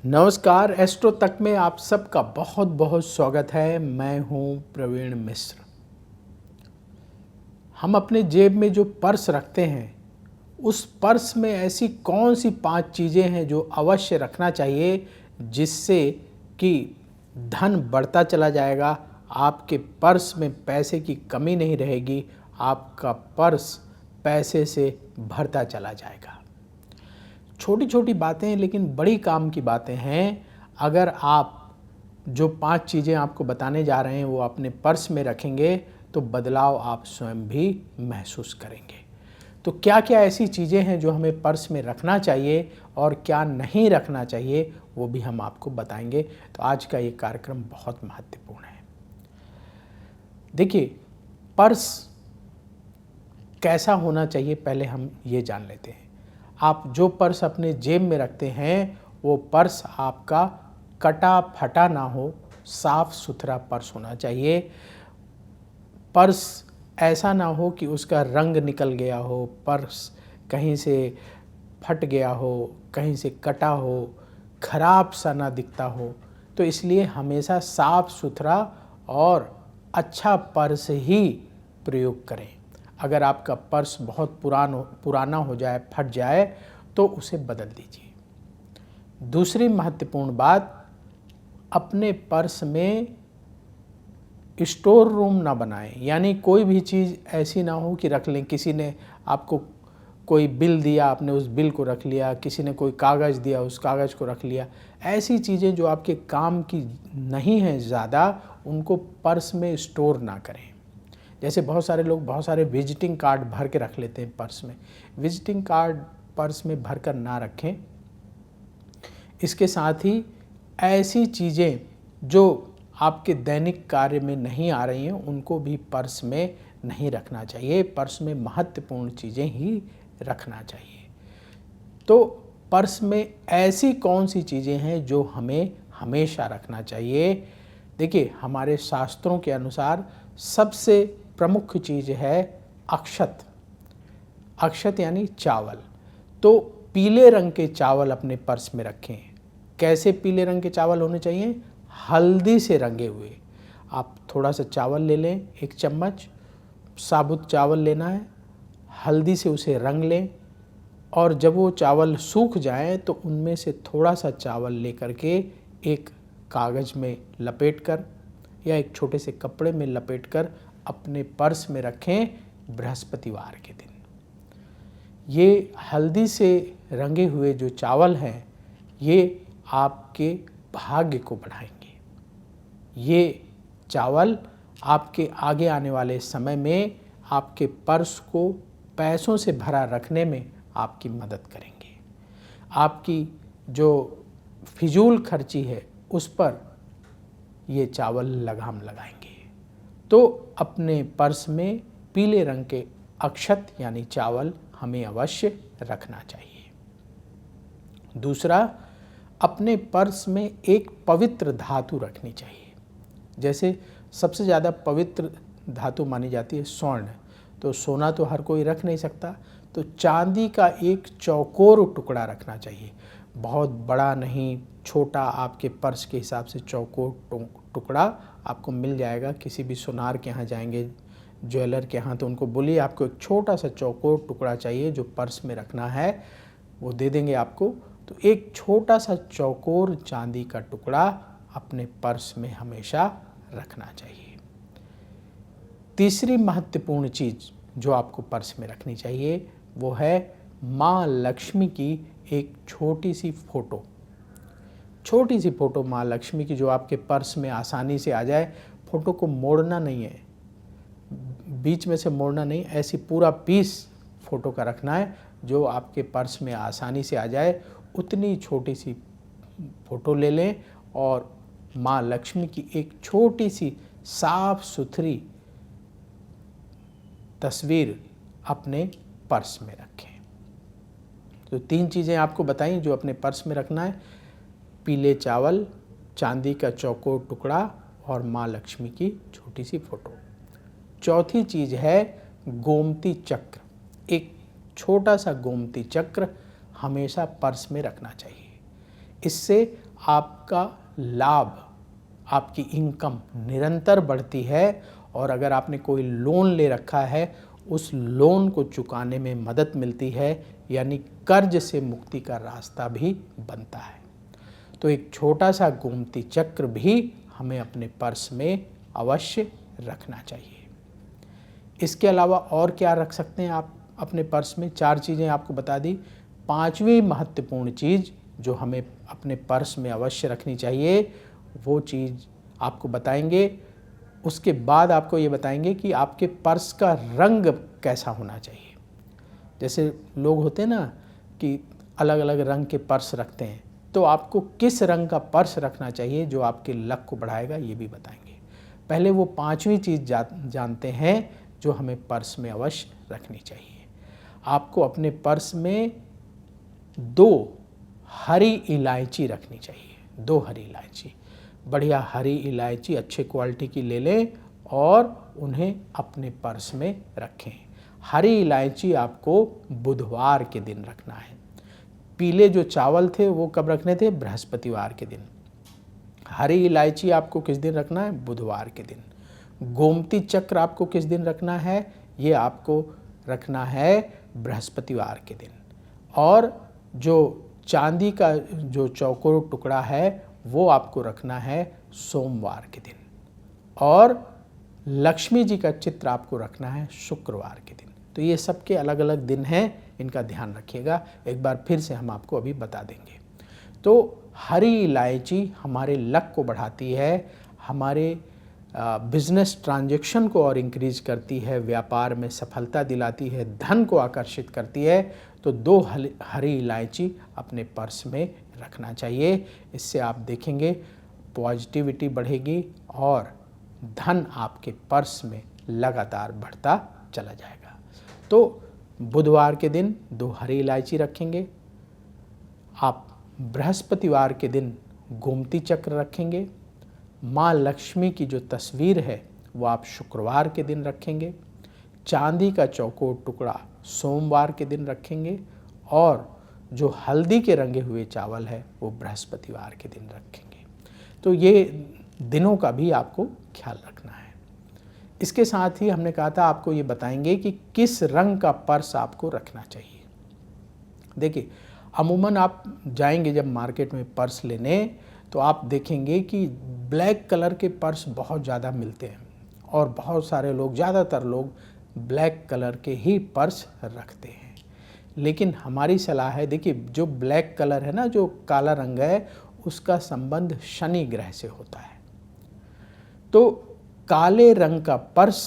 नमस्कार, एस्ट्रो तक में आप सबका बहुत बहुत स्वागत है। मैं हूं प्रवीण मिश्र। हम अपने जेब में जो पर्स रखते हैं, उस पर्स में ऐसी कौन सी 5 चीज़ें हैं जो अवश्य रखना चाहिए, जिससे कि धन बढ़ता चला जाएगा, आपके पर्स में पैसे की कमी नहीं रहेगी, आपका पर्स पैसे से भरता चला जाएगा। छोटी छोटी बातें हैं लेकिन बड़ी काम की बातें हैं। अगर आप जो 5 चीज़ें आपको बताने जा रहे हैं वो अपने पर्स में रखेंगे तो बदलाव आप स्वयं भी महसूस करेंगे। तो क्या क्या ऐसी चीज़ें हैं जो हमें पर्स में रखना चाहिए और क्या नहीं रखना चाहिए, वो भी हम आपको बताएंगे। तो आज का ये कार्यक्रम बहुत महत्वपूर्ण है। देखिए, पर्स कैसा होना चाहिए पहले हम ये जान लेते हैं। आप जो पर्स अपने जेब में रखते हैं वो पर्स आपका कटा फटा ना हो, साफ सुथरा पर्स होना चाहिए। पर्स ऐसा ना हो कि उसका रंग निकल गया हो, पर्स कहीं से फट गया हो, कहीं से कटा हो, खराब सा ना दिखता हो। तो इसलिए हमेशा साफ सुथरा और अच्छा पर्स ही प्रयोग करें। अगर आपका पर्स बहुत पुराना हो जाए, फट जाए, तो उसे बदल दीजिए। दूसरी महत्वपूर्ण बात, अपने पर्स में स्टोर रूम ना बनाएं। यानी कोई भी चीज़ ऐसी ना हो कि रख लें। किसी ने आपको कोई बिल दिया, आपने उस बिल को रख लिया, किसी ने कोई कागज़ दिया, उस कागज़ को रख लिया। ऐसी चीज़ें जो आपके काम की नहीं हैं ज़्यादा, उनको पर्स में स्टोर ना करें। जैसे बहुत सारे लोग बहुत सारे विजिटिंग कार्ड भर के रख लेते हैं पर्स में। विजिटिंग कार्ड पर्स में भर कर ना रखें। इसके साथ ही ऐसी चीज़ें जो आपके दैनिक कार्य में नहीं आ रही हैं, उनको भी पर्स में नहीं रखना चाहिए। पर्स में महत्वपूर्ण चीज़ें ही रखना चाहिए। तो पर्स में ऐसी कौन सी चीज़ें हैं जो हमें हमेशा रखना चाहिए? देखिए, हमारे शास्त्रों के अनुसार सबसे प्रमुख चीज़ है अक्षत। अक्षत यानी चावल। तो पीले रंग के चावल अपने पर्स में रखें। कैसे पीले रंग के चावल होने चाहिए? हल्दी से रंगे हुए। आप थोड़ा सा चावल ले लें, 1 चम्मच साबुत चावल लेना है, हल्दी से उसे रंग लें और जब वो चावल सूख जाएं तो उनमें से थोड़ा सा चावल लेकर के एक कागज़ में लपेट कर या एक छोटे से कपड़े में लपेट कर अपने पर्स में रखें बृहस्पतिवार के दिन। ये हल्दी से रंगे हुए जो चावल हैं, ये आपके भाग्य को बढ़ाएंगे। ये चावल आपके आगे आने वाले समय में आपके पर्स को पैसों से भरा रखने में आपकी मदद करेंगे। आपकी जो फिजूल खर्ची है उस पर ये चावल लगाम लगाएंगे। तो अपने पर्स में पीले रंग के अक्षत यानी चावल हमें अवश्य रखना चाहिए। दूसरा, अपने पर्स में एक पवित्र धातु रखनी चाहिए। जैसे सबसे ज़्यादा पवित्र धातु मानी जाती है स्वर्ण। तो सोना तो हर कोई रख नहीं सकता, तो चांदी का एक चौकोर टुकड़ा रखना चाहिए। बहुत बड़ा नहीं, छोटा, आपके पर्स के हिसाब से चौकोर टुकड़ा आपको मिल जाएगा। किसी भी सुनार के यहाँ जाएंगे, ज्वेलर के यहाँ, तो उनको बोलिए आपको एक छोटा सा चौकोर टुकड़ा चाहिए जो पर्स में रखना है, वो दे देंगे आपको। तो एक छोटा सा चौकोर चांदी का टुकड़ा अपने पर्स में हमेशा रखना चाहिए। तीसरी महत्वपूर्ण चीज़ जो आपको पर्स में रखनी चाहिए वो है माँ लक्ष्मी की एक छोटी सी फ़ोटो। छोटी सी फ़ोटो माँ लक्ष्मी की जो आपके पर्स में आसानी से आ जाए। फ़ोटो को मोड़ना नहीं है, बीच में से मोड़ना नहीं, ऐसी पूरा पीस फ़ोटो का रखना है जो आपके पर्स में आसानी से आ जाए। उतनी छोटी सी फ़ोटो ले लें और माँ लक्ष्मी की एक छोटी सी साफ सुथरी तस्वीर अपने पर्स में रखें। तो 3 चीज़ें आपको बताई जो अपने पर्स में रखना है: पीले चावल, चांदी का चौकोर टुकड़ा और माँ लक्ष्मी की छोटी सी फ़ोटो। चौथी चीज़ है गोमती चक्र। एक छोटा सा गोमती चक्र हमेशा पर्स में रखना चाहिए। इससे आपका लाभ, आपकी इनकम निरंतर बढ़ती है और अगर आपने कोई लोन ले रखा है उस लोन को चुकाने में मदद मिलती है, यानी कर्ज से मुक्ति का रास्ता भी बनता है। तो एक छोटा सा गोमती चक्र भी हमें अपने पर्स में अवश्य रखना चाहिए। इसके अलावा और क्या रख सकते हैं आप अपने पर्स में? 4 चीज़ें आपको बता दी। 5वीं महत्वपूर्ण चीज़ जो हमें अपने पर्स में अवश्य रखनी चाहिए, वो चीज़ आपको बताएंगे। उसके बाद आपको ये बताएंगे कि आपके पर्स का रंग कैसा होना चाहिए। जैसे लोग होते हैं ना कि अलग अलग रंग के पर्स रखते हैं, तो आपको किस रंग का पर्स रखना चाहिए जो आपके लक को बढ़ाएगा, ये भी बताएंगे। पहले वो 5वीं चीज़ जानते हैं जो हमें पर्स में अवश्य रखनी चाहिए। आपको अपने पर्स में 2 हरी इलायची रखनी चाहिए। 2 हरी इलायची, बढ़िया हरी इलायची अच्छे क्वालिटी की ले लें और उन्हें अपने पर्स में रखें। हरी इलायची आपको बुधवार के दिन रखना है। पीले जो चावल थे वो कब रखने थे? बृहस्पतिवार के दिन। हरी इलायची आपको किस दिन रखना है? बुधवार के दिन। गोमती चक्र आपको किस दिन रखना है? ये आपको रखना है बृहस्पतिवार के दिन। और जो चांदी का जो चौकोर टुकड़ा है वो आपको रखना है सोमवार के दिन। और लक्ष्मी जी का चित्र आपको रखना है शुक्रवार के दिन। तो ये सबके अलग अलग दिन हैं, इनका ध्यान रखिएगा। एक बार फिर से हम आपको अभी बता देंगे। तो हरी इलायची हमारे लक को बढ़ाती है, हमारे बिजनेस ट्रांजैक्शन को और इंक्रीज करती है, व्यापार में सफलता दिलाती है, धन को आकर्षित करती है। तो 2 हरी इलायची अपने पर्स में रखना चाहिए। इससे आप देखेंगे पॉजिटिविटी बढ़ेगी और धन आपके पर्स में लगातार बढ़ता चला जाएगा। तो बुधवार के दिन 2 हरी इलायची रखेंगे, आप बृहस्पतिवार के दिन गोमती चक्र रखेंगे, माँ लक्ष्मी की जो तस्वीर है वो आप शुक्रवार के दिन रखेंगे, चांदी का चौकोर टुकड़ा सोमवार के दिन रखेंगे और जो हल्दी के रंगे हुए चावल है वो बृहस्पतिवार के दिन रखेंगे। तो ये दिनों का भी आपको ख्याल रखना है। इसके साथ ही हमने कहा था आपको ये बताएंगे कि किस रंग का पर्स आपको रखना चाहिए। देखिए, अमूमन आप जाएंगे जब मार्केट में पर्स लेने तो आप देखेंगे कि ब्लैक कलर के पर्स बहुत ज़्यादा मिलते हैं और बहुत सारे लोग, ज़्यादातर लोग ब्लैक कलर के ही पर्स रखते हैं। लेकिन हमारी सलाह है, देखिए जो ब्लैक कलर है ना, जो काला रंग है, उसका संबंध शनि ग्रह से होता है। तो काले रंग का पर्स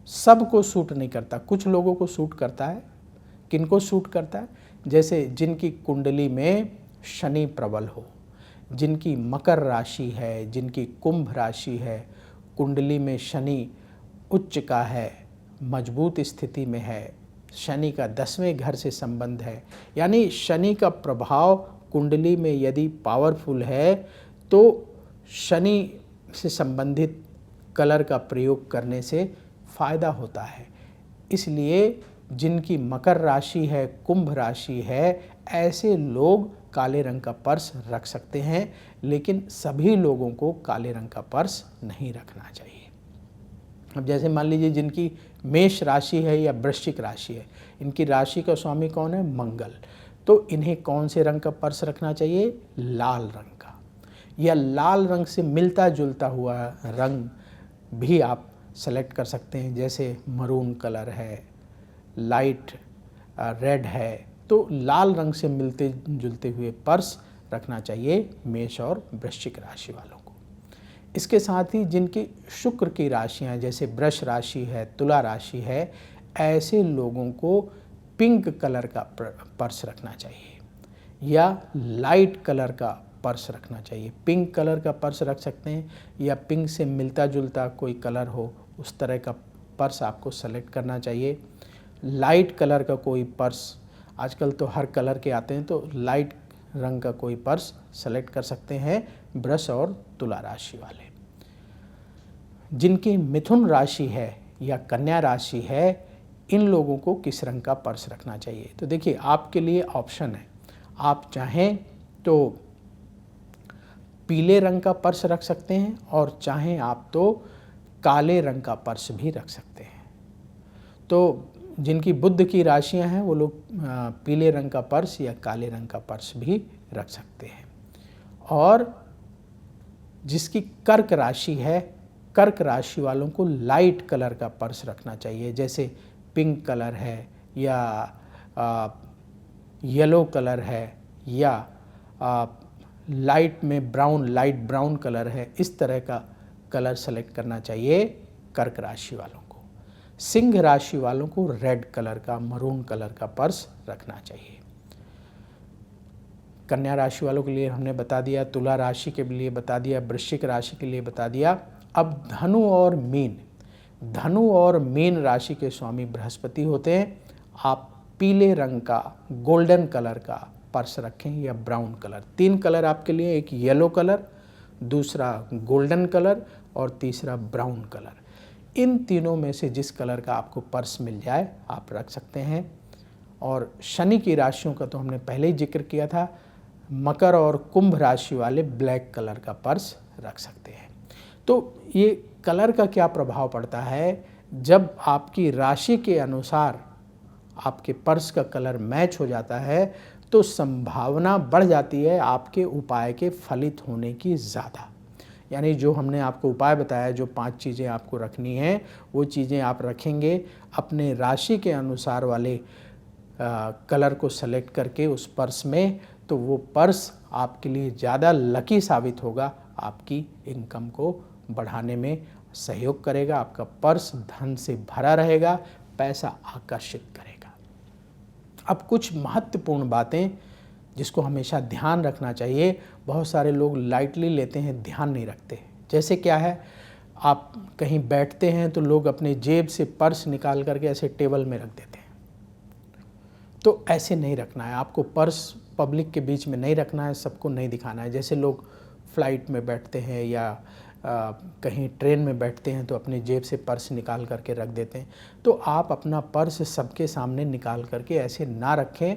सबको सूट नहीं करता, कुछ लोगों को सूट करता है। किनको सूट करता है? जैसे जिनकी कुंडली में शनि प्रबल हो, जिनकी मकर राशि है, जिनकी कुंभ राशि है, कुंडली में शनि उच्च का है, मजबूत स्थिति में है, शनि का 10वें घर से संबंध है, यानी शनि का प्रभाव कुंडली में यदि पावरफुल है तो शनि से संबंधित कलर का प्रयोग करने से फ़ायदा होता है। इसलिए जिनकी मकर राशि है, कुंभ राशि है, ऐसे लोग काले रंग का पर्स रख सकते हैं, लेकिन सभी लोगों को काले रंग का पर्स नहीं रखना चाहिए। अब जैसे मान लीजिए जिनकी मेष राशि है या वृश्चिक राशि है, इनकी राशि का स्वामी कौन है? मंगल। तो इन्हें कौन से रंग का पर्स रखना चाहिए? लाल रंग का, या लाल रंग से मिलता जुलता हुआ रंग भी आप सेलेक्ट कर सकते हैं। जैसे मरून कलर है, लाइट रेड है, तो लाल रंग से मिलते जुलते हुए पर्स रखना चाहिए मेष और वृश्चिक राशि वालों को। इसके साथ ही जिनकी शुक्र की राशियाँ जैसे वृष राशि है, तुला राशि है, ऐसे लोगों को पिंक कलर का पर्स रखना चाहिए या लाइट कलर का पर्स रखना चाहिए। पिंक कलर का पर्स रख सकते हैं या पिंक से मिलता जुलता कोई कलर हो, उस तरह का पर्स आपको सेलेक्ट करना चाहिए। लाइट कलर का कोई पर्स, आजकल तो हर कलर के आते हैं, तो लाइट रंग का कोई पर्स सेलेक्ट कर सकते हैं वृष और तुला राशि वाले। जिनकी मिथुन राशि है या कन्या राशि है, इन लोगों को किस रंग का पर्स रखना चाहिए? तो देखिए आपके लिए ऑप्शन है, आप चाहें तो पीले रंग का पर्स रख सकते हैं और चाहें आप तो काले रंग का पर्स भी रख सकते हैं। तो जिनकी बुध की राशियां हैं वो लोग पीले रंग का पर्स या काले रंग का पर्स भी रख सकते हैं। और जिसकी कर्क राशि है, कर्क राशि वालों को लाइट कलर का पर्स रखना चाहिए, जैसे पिंक कलर है या येलो कलर है या लाइट ब्राउन कलर है, इस तरह का कलर सेलेक्ट करना चाहिए कर्क राशि वालों को। सिंह राशि वालों को रेड कलर का, मरून कलर का पर्स रखना चाहिए। कन्या राशि वालों के लिए हमने बता दिया, तुला राशि के लिए बता दिया, वृश्चिक राशि के लिए बता दिया। अब धनु और मीन राशि के स्वामी बृहस्पति होते हैं। आप पीले रंग का, गोल्डन कलर का पर्स रखें या ब्राउन कलर। 3 कलर आपके लिए, एक येलो कलर, दूसरा गोल्डन कलर और तीसरा ब्राउन कलर। इन तीनों में से जिस कलर का आपको पर्स मिल जाए आप रख सकते हैं। और शनि की राशियों का तो हमने पहले ही जिक्र किया था, मकर और कुंभ राशि वाले ब्लैक कलर का पर्स रख सकते हैं। तो ये कलर का क्या प्रभाव पड़ता है, जब आपकी राशि के अनुसार आपके पर्स का कलर मैच हो जाता है तो संभावना बढ़ जाती है आपके उपाय के फलित होने की ज़्यादा। यानी जो हमने आपको उपाय बताया, जो 5 चीज़ें आपको रखनी हैं, वो चीज़ें आप रखेंगे अपने राशि के अनुसार वाले कलर को सेलेक्ट करके उस पर्स में, तो वो पर्स आपके लिए ज़्यादा लकी साबित होगा, आपकी इनकम को बढ़ाने में सहयोग करेगा। आपका पर्स धन से भरा रहेगा, पैसा आकर्षित करेगा। अब कुछ महत्वपूर्ण बातें जिसको हमेशा ध्यान रखना चाहिए, बहुत सारे लोग लाइटली लेते हैं, ध्यान नहीं रखते। जैसे क्या है, आप कहीं बैठते हैं तो लोग अपने जेब से पर्स निकाल करके ऐसे टेबल में रख देते हैं, तो ऐसे नहीं रखना है। आपको पर्स पब्लिक के बीच में नहीं रखना है, सबको नहीं दिखाना है। जैसे लोग फ्लाइट में बैठते हैं या कहीं ट्रेन में बैठते हैं तो अपने जेब से पर्स निकाल करके रख देते हैं, तो आप अपना पर्स सबके सामने निकाल करके ऐसे ना रखें,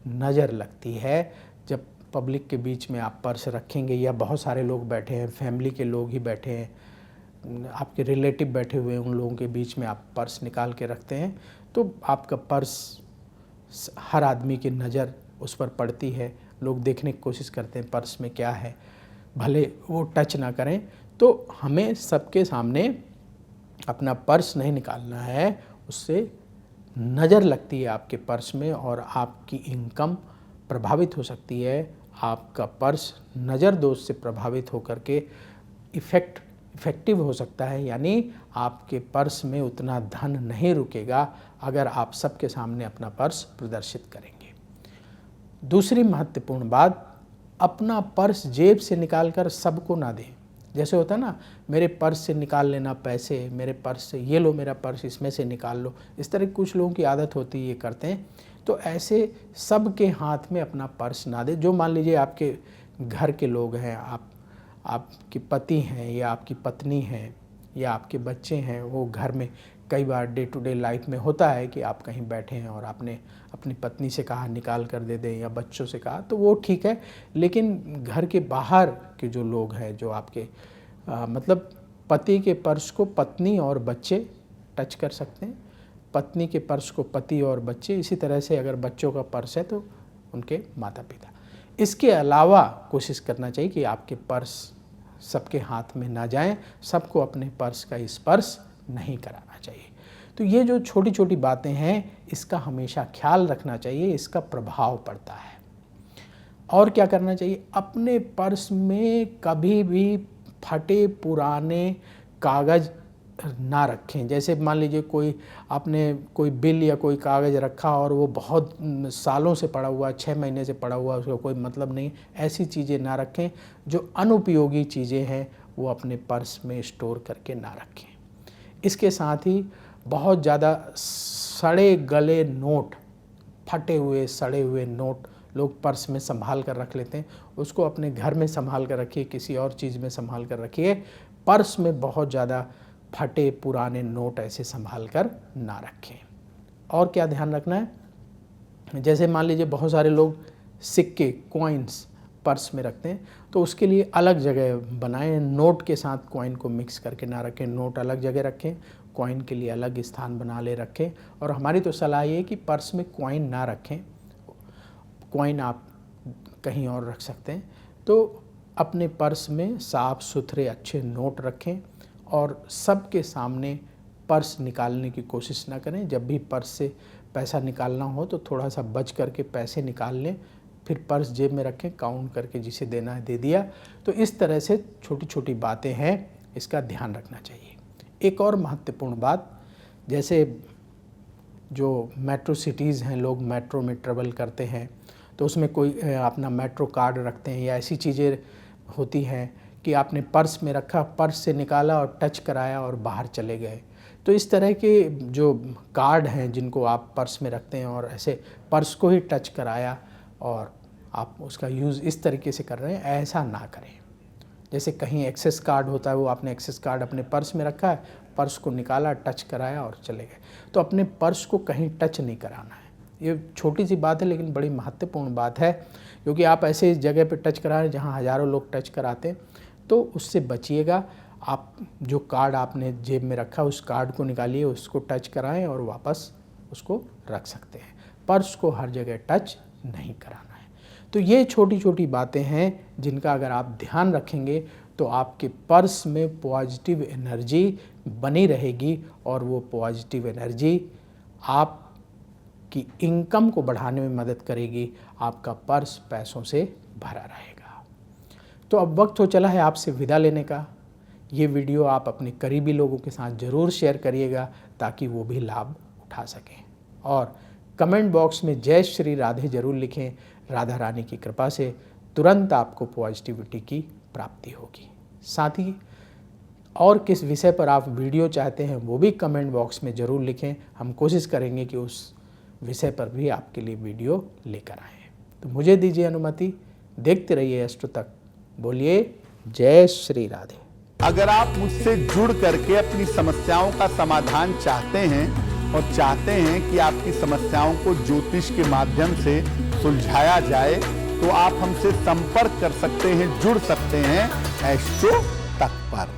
नज़र लगती है। जब पब्लिक के बीच में आप पर्स रखेंगे या बहुत सारे लोग बैठे हैं, फैमिली के लोग ही बैठे हैं, आपके रिलेटिव बैठे हुए हैं, उन लोगों के बीच में आप पर्स निकाल के रखते हैं, तो आपका पर्स हर आदमी की नज़र उस पर पड़ती है। लोग देखने की कोशिश करते हैं पर्स में क्या है, भले वो टच ना करें। तो हमें सबके सामने अपना पर्स नहीं निकालना है, उससे नज़र लगती है आपके पर्स में और आपकी इनकम प्रभावित हो सकती है। आपका पर्स नज़र दोष से प्रभावित होकर के इफ़ेक्टिव हो सकता है, यानी आपके पर्स में उतना धन नहीं रुकेगा अगर आप सबके सामने अपना पर्स प्रदर्शित करेंगे। दूसरी महत्वपूर्ण बात, अपना पर्स जेब से निकालकर सबको ना दें। जैसे होता है ना, मेरे पर्स से निकाल लेना पैसे, मेरे पर्स से ये लो, मेरा पर्स इसमें से निकाल लो, इस तरह कुछ लोगों की आदत होती है, ये करते हैं। तो ऐसे सबके हाथ में अपना पर्स ना दें। जो मान लीजिए आपके घर के लोग हैं, आपके पति हैं या आपकी पत्नी हैं या आपके बच्चे हैं, वो घर में कई बार डे टू डे लाइफ में होता है कि आप कहीं बैठे हैं और आपने अपनी पत्नी से कहा निकाल कर दे दें या बच्चों से कहा, तो वो ठीक है। लेकिन घर के बाहर के जो लोग हैं, जो आपके मतलब पति के पर्स को पत्नी और बच्चे टच कर सकते हैं, पत्नी के पर्स को पति और बच्चे, इसी तरह से अगर बच्चों का पर्स है तो उनके माता पिता। इसके अलावा कोशिश करना चाहिए कि आपके पर्स सबके हाथ में ना जाएं, सबको अपने पर्स का स्पर्श नहीं कराना चाहिए। तो ये जो छोटी छोटी बातें हैं, इसका हमेशा ख्याल रखना चाहिए, इसका प्रभाव पड़ता है। और क्या करना चाहिए, अपने पर्स में कभी भी फटे पुराने कागज़ ना रखें। जैसे मान लीजिए आपने कोई बिल या कोई कागज़ रखा और वो बहुत सालों से पड़ा हुआ, 6 महीने से पड़ा हुआ, उसका कोई मतलब नहीं, ऐसी चीज़ें ना रखें। जो अनुपयोगी चीज़ें हैं वो अपने पर्स में स्टोर करके ना रखें। इसके साथ ही बहुत ज़्यादा सड़े गले नोट, फटे हुए सड़े हुए नोट लोग पर्स में संभाल कर रख लेते हैं, उसको अपने घर में संभाल कर रखिए, किसी और चीज़ में संभाल कर रखिए। पर्स में बहुत ज़्यादा फटे पुराने नोट ऐसे संभाल कर ना रखें। और क्या ध्यान रखना है, जैसे मान लीजिए बहुत सारे लोग सिक्के, कॉइन्स पर्स में रखते हैं तो उसके लिए अलग जगह बनाएं। नोट के साथ कॉइन को मिक्स करके ना रखें, नोट अलग जगह रखें, कॉइन के लिए अलग स्थान बना ले रखें। और हमारी तो सलाह ये है कि पर्स में कॉइन ना रखें, कॉइन आप कहीं और रख सकते हैं। तो अपने पर्स में साफ़ सुथरे अच्छे नोट रखें और सबके सामने पर्स निकालने की कोशिश ना करें। जब भी पर्स से पैसा निकालना हो तो थोड़ा सा बच करके पैसे निकाल लें, फिर पर्स जेब में रखें, काउंट करके जिसे देना है दे दिया। तो इस तरह से छोटी छोटी बातें हैं, इसका ध्यान रखना चाहिए। एक और महत्वपूर्ण बात, जैसे जो मेट्रो सिटीज़ हैं, लोग मेट्रो में ट्रेवल करते हैं तो उसमें कोई अपना मेट्रो कार्ड रखते हैं या ऐसी चीज़ें होती हैं कि आपने पर्स में रखा, पर्स से निकाला और टच कराया और बाहर चले गए। तो इस तरह के जो कार्ड हैं जिनको आप पर्स में रखते हैं और ऐसे पर्स को ही टच कराया और आप उसका यूज़ इस तरीके से कर रहे हैं, ऐसा ना करें। जैसे कहीं एक्सेस कार्ड होता है, वो आपने एक्सेस कार्ड अपने पर्स में रखा है, पर्स को निकाला, टच कराया और चले गए। तो अपने पर्स को कहीं टच नहीं कराना है। ये छोटी सी बात है लेकिन बड़ी महत्वपूर्ण बात है, क्योंकि आप ऐसे जगह पे टच करा रहे हैं जहाँ हज़ारों लोग टच कराते हैं, तो उससे बचिएगा। आप जो कार्ड आपने जेब में रखा उस कार्ड को निकालिए, उसको टच कराएं और वापस उसको रख सकते हैं। पर्स को हर जगह टच नहीं कराना है। तो ये छोटी छोटी बातें हैं जिनका अगर आप ध्यान रखेंगे तो आपके पर्स में पॉजिटिव एनर्जी बनी रहेगी और वो पॉजिटिव एनर्जी आपकी इनकम को बढ़ाने में मदद करेगी। आपका पर्स पैसों से भरा रहेगा। तो अब वक्त हो चला है आपसे विदा लेने का। ये वीडियो आप अपने करीबी लोगों के साथ ज़रूर शेयर करिएगा ताकि वो भी लाभ उठा सकें। और कमेंट बॉक्स में जय श्री राधे ज़रूर लिखें। राधा रानी की कृपा से तुरंत आपको पॉजिटिविटी की प्राप्ति होगी। साथ ही और किस विषय पर आप वीडियो चाहते हैं वो भी कमेंट बॉक्स में ज़रूर लिखें। हम कोशिश करेंगे कि उस विषय पर भी आपके लिए वीडियो लेकर आएँ। तो मुझे दीजिए अनुमति, देखते रहिए एस्ट्रो तक। बोलिए जय श्री राधे। अगर आप मुझसे जुड़ करके अपनी समस्याओं का समाधान चाहते हैं और चाहते हैं कि आपकी समस्याओं को ज्योतिष के माध्यम से सुलझाया जाए, तो आप हमसे संपर्क कर सकते हैं, जुड़ सकते हैं एस्ट्रो तक पर।